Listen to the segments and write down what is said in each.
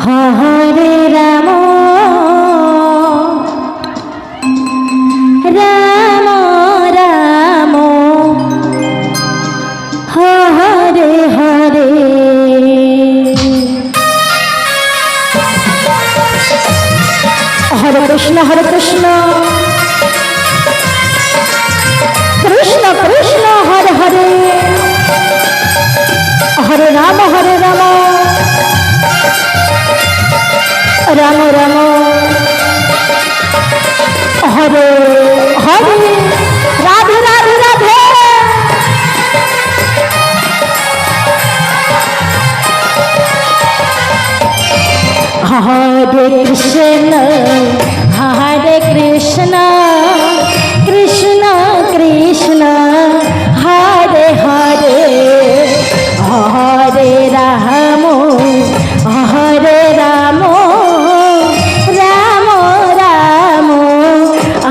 হরে রাম রাম রাম হরে হরে। হরে কৃষ্ণ কৃষ্ণ কৃষ্ণ হরে হরে। হরে রাম রাম রাম হরে হরে। রাধে রাধে রাধে। হরে কৃষ্ণ কৃষ্ণ কৃষ্ণ হরে হরে। হরে রাম রাম রাম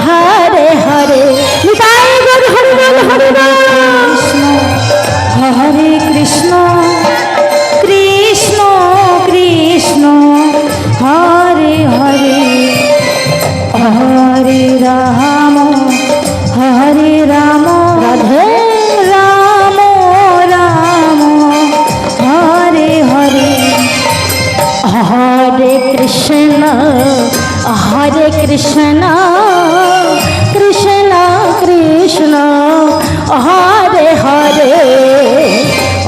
হরে হরে। নিতাই গৌর হরি বল হরে কৃষ্ণ। হরে কৃষ্ণ কৃষ্ণ কৃষ্ণ হরে হরে। হরে রাম রাধে রাম রাম হরে হরে। হরে কৃষ্ণ কৃষ্ণ কৃষ্ণ হরে হরে।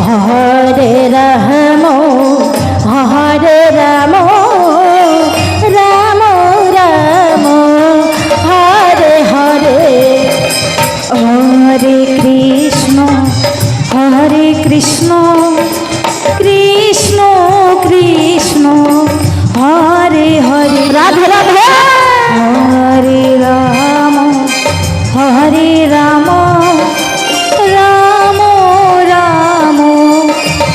হরে রাম রাম রাম হরে হরে। হরে কৃষ্ণ কৃষ্ণ কৃষ্ণ হরে হরে। রাধে রাধে। হরে রাম রাম রাম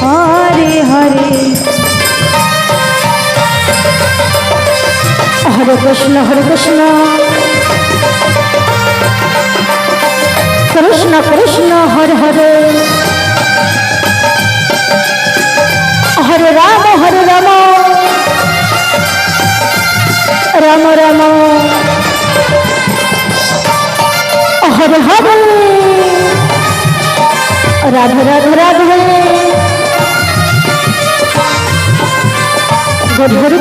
হরে হরে। হরে কৃষ্ণ কৃষ্ণ কৃষ্ণ হরে হরে। হরে রাম রাম রাম হরে হরে। রাধে রাধে রাধে। গদ হরি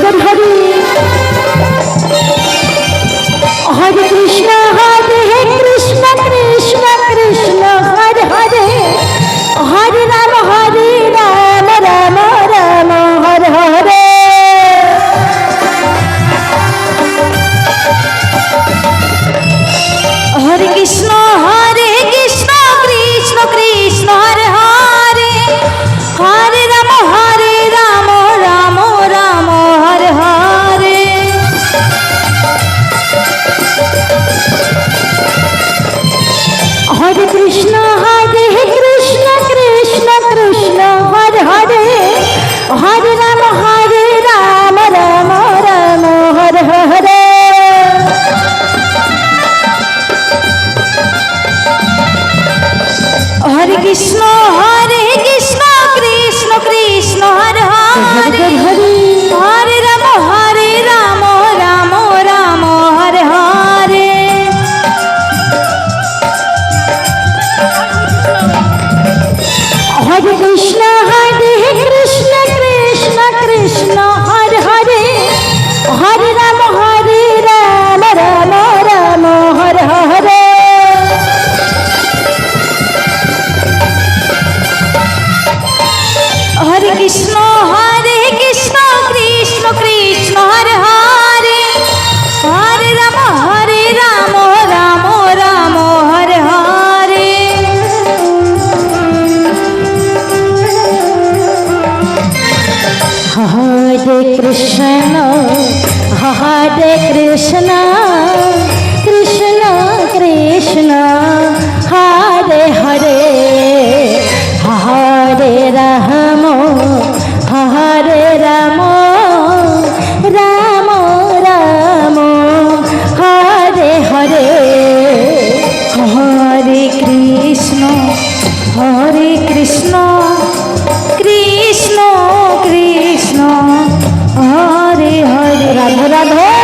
হরে কৃষ্ণ কৃষ্ণ কৃষ্ণ কৃষ্ণ হরে হরে। হরে রাম রাম রাম হরে হরে। হরে কৃষ্ণ কৃষ্ণ কৃষ্ণ হরে হরে। হরে রাম রাম রাম হরে হরে। হরে কৃষ্ণ কৃষ্ণ কৃষ্ণ কৃষ্ণ হরে হরে। হরে রাম রাম রাম হরে হরে। হরে কৃষ্ণ কৃষ্ণ কৃষ্ণ হরে হরে। হরে রাম রাম রাম হরে হরে। হরে কৃষ্ণ কৃষ্ণ কৃষ্ণ হরে হরে। হরে রাম রাম রাম হরে হরে। হরে কৃষ্ণ কৃষ্ণ কৃষ্ণ হরে হরে। হরে রাম রাম রাম হরে হরে। হরে কৃষ্ণ কৃষ্ণ কৃষ্ণ হরে হরে। হরে রাম রাম রাম হরে হরে। হরে কৃষ্ণ কৃষ্ণ কৃষ্ণ কৃষ্ণ রাধে